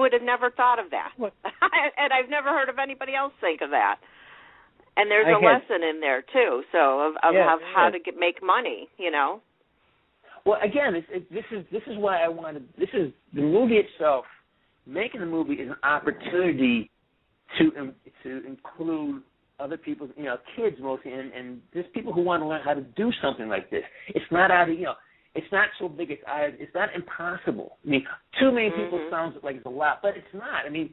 would have never thought of that. What? And I've never heard of anybody else think of that. And there's a lesson in there too, so of how to make money, you know. Well, again, this is why I wanted. This is the movie itself. Making the movie is an opportunity to include other people, you know, kids mostly, and there's people who want to learn how to do something like this. It's not out of, you know, it's not so big. It's not impossible. I mean, too many people sounds like it's a lot, but it's not. I mean,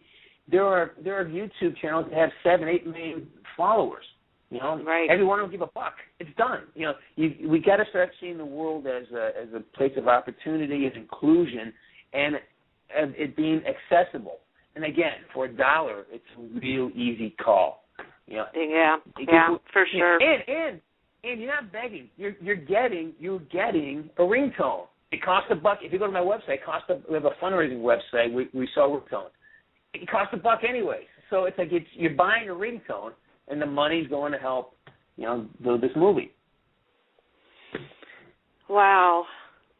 there are YouTube channels that have 7, 8 million followers. You know, right. Everyone will give a fuck. It's done. You know, we got to start seeing the world as a place of opportunity and inclusion, and it being accessible. And again, for $1, it's a real easy call. You know, yeah, for sure. And you're not begging. You're getting a ringtone. It costs $1. If you go to my website, we have a fundraising website. We sell ringtones. It costs $1 anyway. So it's like you're buying a ringtone, and the money's going to help, you know, build this movie. Wow.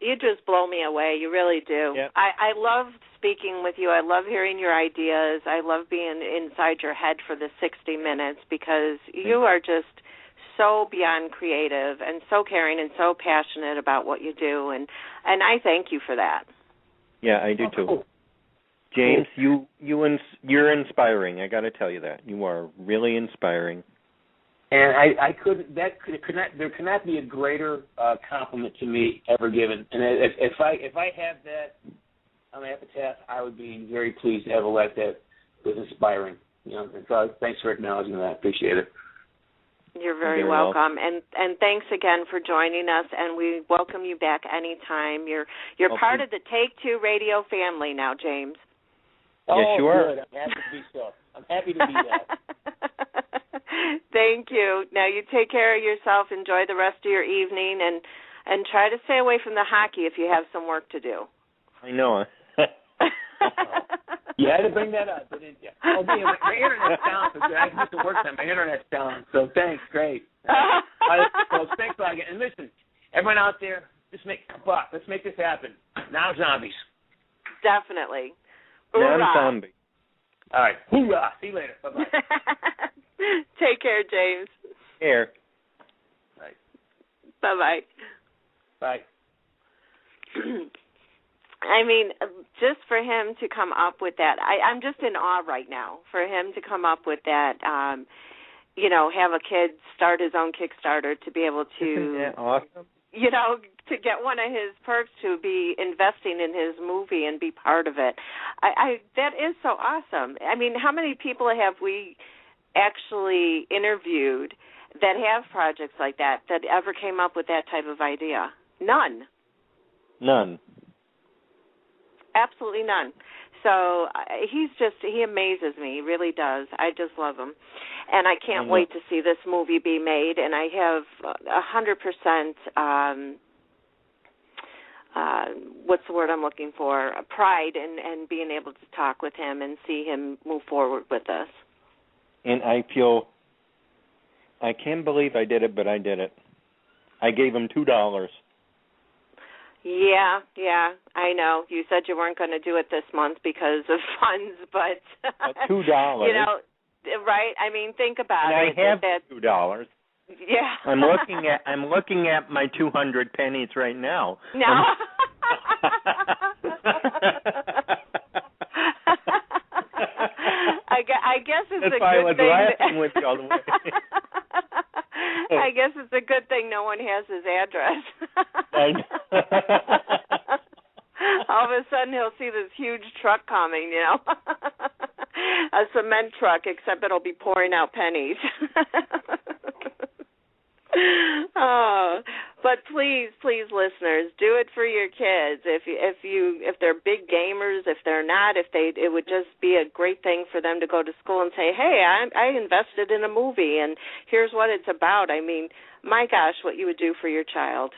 You just blow me away. You really do. Yep. I love speaking with you. I love hearing your ideas. I love being inside your head for the 60 minutes because you are just so beyond creative and so caring and so passionate about what you do, and I thank you for that. Yeah, I do too. Cool. James, you're inspiring. I got to tell you that. You are really inspiring. And there could not be a greater compliment to me ever given. And if I had that on my epitaph, I would be very pleased to have a life that was inspiring. You know, and so thanks for acknowledging that. I appreciate it. You're very welcome, and thanks again for joining us. And we welcome you back anytime. You're part of the Take Two Radio family now, James. Yes, you are. Good. I'm happy to be so. I'm happy to be that. Thank you. Now you take care of yourself. Enjoy the rest of your evening, and try to stay away from the hockey if you have some work to do. I know. You had to bring that up, didn't you? Oh, man, my internet's down. So I used to work time. My internet's down. So thanks. Great. Folks, thanks a lot again. And listen, everyone out there, just make a buck. Let's make this happen. Now zombies. Definitely. Non-zombie. All right. Hoorah. See you later. Bye-bye. Take care, James. Care. Right. Bye-bye. Bye. I mean, just for him to come up with that, I'm just in awe right now for him to come up with that, you know, have a kid start his own Kickstarter to be able to, Isn't that awesome? You know, to get one of his perks to be investing in his movie and be part of it. That is so awesome. I mean, how many people have we actually interviewed that have projects like that ever came up with that type of idea? None. Absolutely none. So he amazes me. He really does. I just love him. And I can't wait to see this movie be made. And I have 100%, what's the word I'm looking for, pride in being able to talk with him and see him move forward with this. And I can't believe I did it, but I did it. I gave him $2. Yeah, I know. You said you weren't going to do it this month because of funds, but $2. You know, right? I mean, think about it. I have $2. Yeah. I'm looking at my 200 pennies right now. No. I guess it's That's a why good I was thing. Laughing with you all the way. I guess it's a good thing no one has his address. All of a sudden he'll see this huge truck coming, you know, a cement truck, except it'll be pouring out pennies. Oh, but please, listeners, do it for your kids. If they're big gamers, if they're not, it would just be a great thing for them to go to school and say, hey, I invested in a movie, and here's what it's about. I mean, my gosh, what you would do for your child.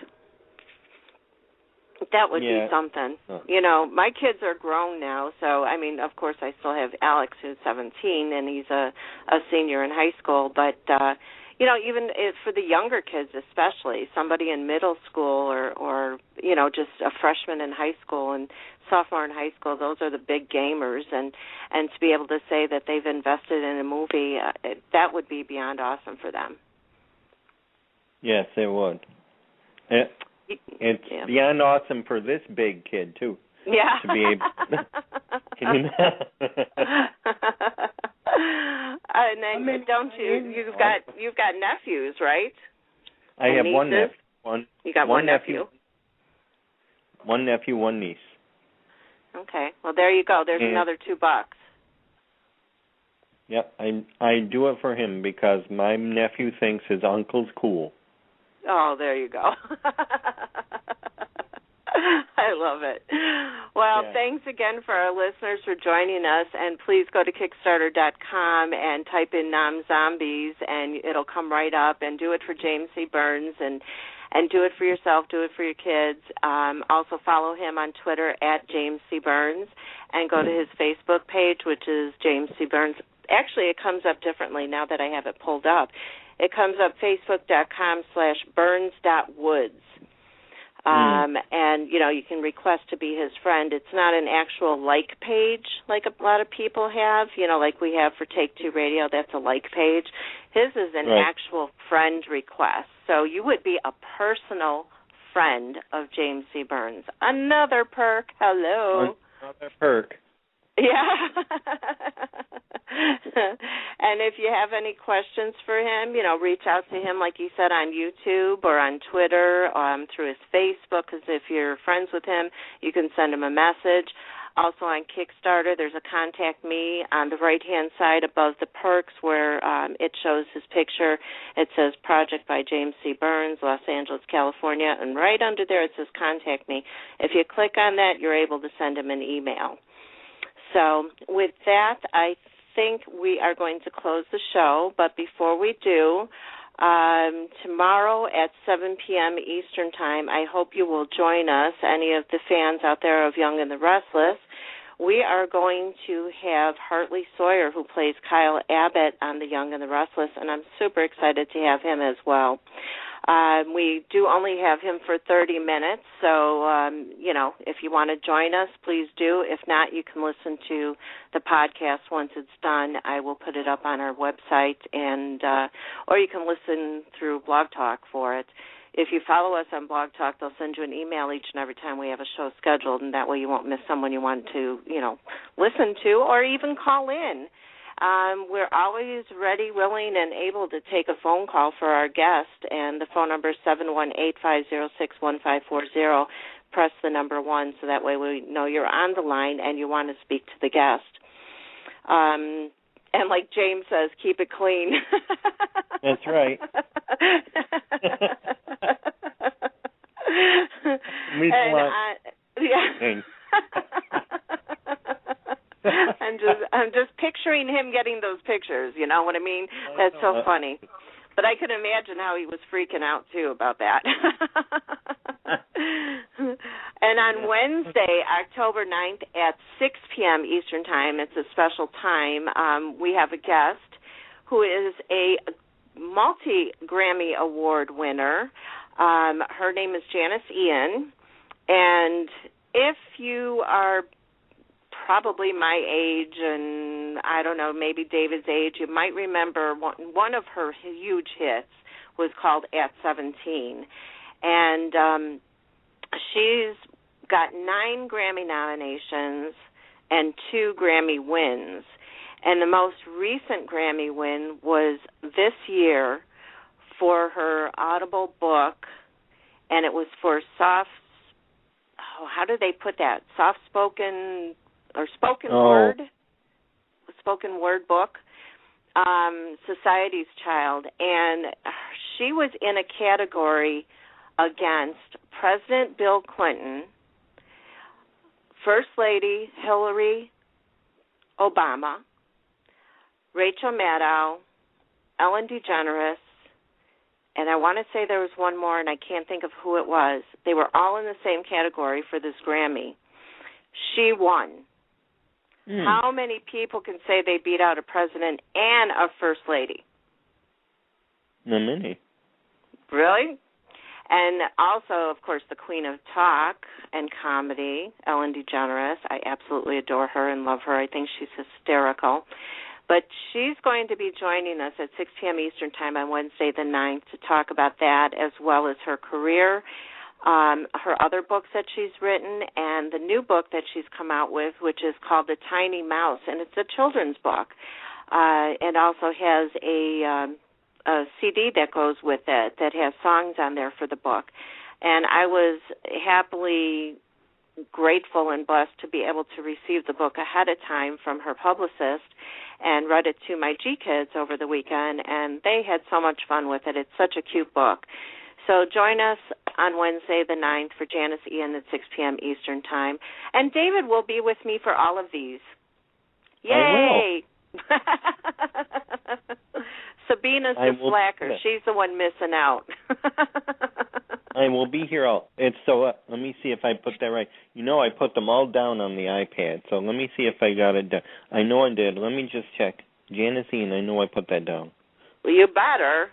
That would be something. You know, my kids are grown now, so, I mean, of course, I still have Alex, who's 17, and he's a senior in high school, but, even for the younger kids especially, somebody in middle school or just a freshman in high school and sophomore in high school, those are the big gamers, and to be able to say that they've invested in a movie, that would be beyond awesome for them. Yes, it would. It's beyond awesome for this big kid too. Yeah. To be able. Can you? And then you've got nephews, right? I have one nephew. You got one nephew. One nephew, one niece. Okay. Well, there you go. There's another $2. Yep, I do it for him because my nephew thinks his uncle's cool. Oh, there you go. I love it. Well, thanks again for our listeners for joining us, and please go to Kickstarter.com and type in Nom Zombies, and it'll come right up, and do it for James C. Burns, and do it for yourself, do it for your kids. Also follow him on Twitter at James C. Burns, and go to his Facebook page, which is James C. Burns. Actually, it comes up differently now that I have it pulled up. It comes up facebook.com/burns.woods. And, you can request to be his friend. It's not an actual like page like a lot of people have, like we have for Take Two Radio. That's a like page. His is an actual friend request. So you would be a personal friend of James C. Burns. Another perk. Hello. Another perk. Yeah. And if you have any questions for him, reach out to him, like you said, on YouTube or on Twitter, through his Facebook, because if you're friends with him, you can send him a message. Also on Kickstarter, there's a Contact Me on the right-hand side above the perks where it shows his picture. It says Project by James C. Burns, Los Angeles, California, and right under there it says Contact Me. If you click on that, you're able to send him an email. So with that, I think we are going to close the show. But before we do, tomorrow at 7 p.m. Eastern Time, I hope you will join us, any of the fans out there of Young and the Restless. We are going to have Hartley Sawyer, who plays Kyle Abbott on The Young and the Restless, and I'm super excited to have him as well. We do only have him for 30 minutes, so, if you want to join us, please do. If not, you can listen to the podcast once it's done. I will put it up on our website, or you can listen through Blog Talk for it. If you follow us on Blog Talk, they'll send you an email each and every time we have a show scheduled, and that way you won't miss someone you want to, listen to or even call in. We're always ready, willing, and able to take a phone call for our guest, and the phone number is 718-506-1540. Press the number 1 so that way we know you're on the line and you want to speak to the guest. And like James says, keep it clean. That's right. I'm just picturing him getting those pictures, you know what I mean? That's so funny. But I could imagine how he was freaking out, too, about that. And on Wednesday, October 9th at 6 p.m. Eastern Time, it's a special time, we have a guest who is a multi-Grammy Award winner. Her name is Janice Ian. And if you are probably my age and, I don't know, maybe David's age, you might remember one of her huge hits was called At 17. And she's got 9 Grammy nominations and 2 Grammy wins. And the most recent Grammy win was this year for her Audible book, and it was for how do they put that? Soft-spoken or spoken word book, Society's Child. And she was in a category against President Bill Clinton, First Lady Hillary Obama, Rachel Maddow, Ellen DeGeneres, and I want to say there was one more, and I can't think of who it was. They were all in the same category for this Grammy. She won. How many people can say they beat out a president and a first lady? Not many. Really? And also, of course, the queen of talk and comedy, Ellen DeGeneres. I absolutely adore her and love her. I think she's hysterical. But she's going to be joining us at 6 p.m. Eastern Time on Wednesday the 9th to talk about that, as well as her career, her other books that she's written, and the new book that she's come out with, which is called The Tiny Mouse, and it's a children's book. It also has a CD that goes with it that has songs on there for the book. And I was happily grateful and blessed to be able to receive the book ahead of time from her publicist and read it to my G-Kids over the weekend, and they had so much fun with it. It's such a cute book. So join us on Wednesday the 9th for Janice Ian at 6 p.m. Eastern Time. And David will be with me for all of these. Yay! Sabina's the slacker. She's the one missing out. I will be here all. It's so. Let me see if I put that right. You know, I put them all down on the iPad. So let me see if I got it down. I know I did. Let me just check. Janice Ian, I know I put that down. Well, you better.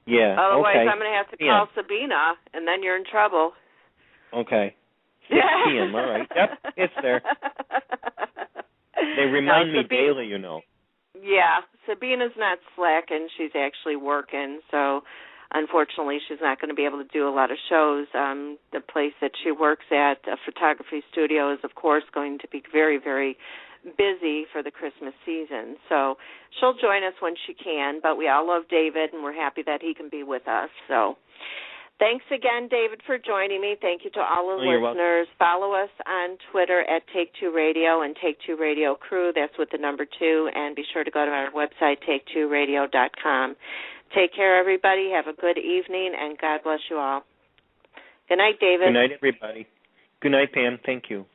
Yeah. Otherwise, okay. I'm going to have to call Sabina, and then you're in trouble. Okay. 6 p.m. All right. Yep, it's there. They remind me daily, you know. Yeah, Sabina's not slacking. She's actually working, so unfortunately she's not going to be able to do a lot of shows. The place that she works at, a photography studio, is, of course, going to be very, very busy for the Christmas season. So she'll join us when she can, but we all love David, and we're happy that he can be with us. So thanks again, David, for joining me. Thank you to all the listeners. Welcome. Follow us on Twitter at Take-Two Radio and Take-Two Radio Crew. That's with the number 2. And be sure to go to our website, take2radio.com. Take care, everybody. Have a good evening, and God bless you all. Good night, David. Good night, everybody. Good night, Pam. Thank you.